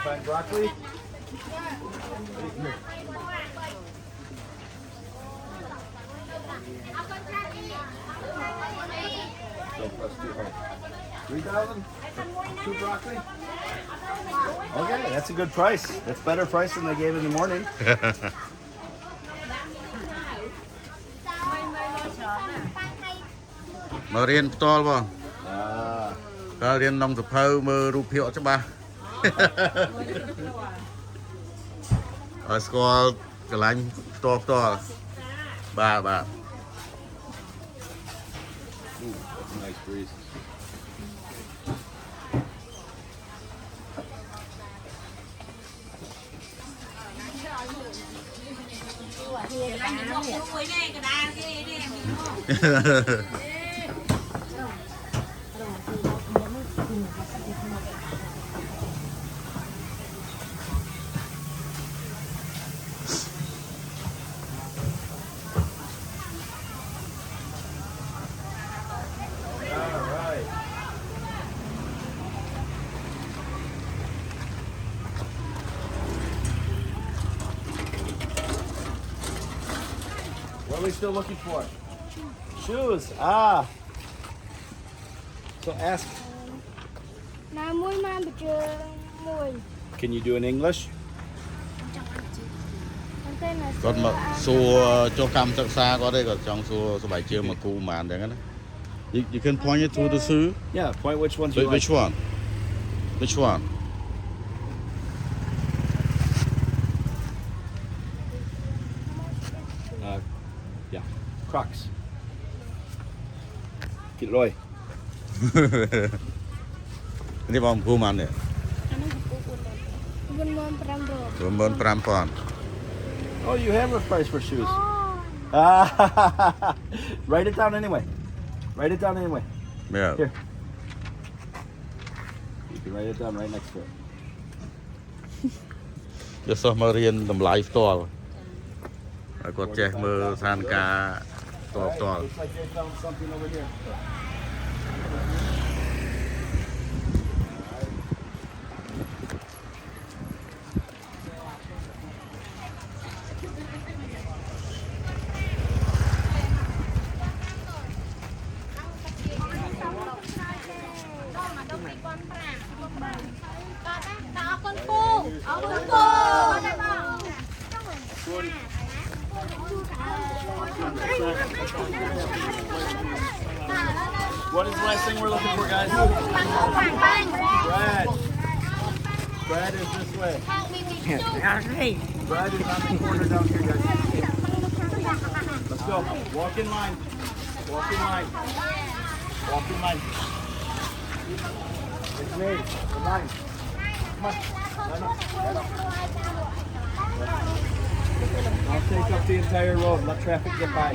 Find broccoli? That's too hard. 3,000? 2 broccoli? Okay, that's a good price. That's better price than they gave in the morning. Mà riêng to không? Có riêng nông tập hơi mơ rụp hiệu cho ba. Ở school cái lạnh to ba. Ooh, that's a nice breeze. What are we still looking for? Shoes. Ah. So ask. Can you do in English? Còn mà xua cho cam sắc xa có đây còn trong xua số bài chưa mà cụ màn đấy đó. You can point it to the shoe. Yeah. Point which ones you Which like. one? Which one? Yeah. Crocs. Get Roy. Ini bang cụ màn này. Buôn 5,000. Oh, you have a price for shoes. Ah. Write it down anyway. Write it down anyway. Yeah. Here. You can write it down right next to it. Just so mà riêng tầm lái to. Có che mơ san ca to. Looks like they found something over here. What is the last thing we're looking for, guys? Brad. Brad is this way. Brad is on the corner down here, guys. Let's go. Walk in line. Walk in line. Walk in line. It's me. The line. Come on. Line up. I'll take up the entire road. Let traffic get by.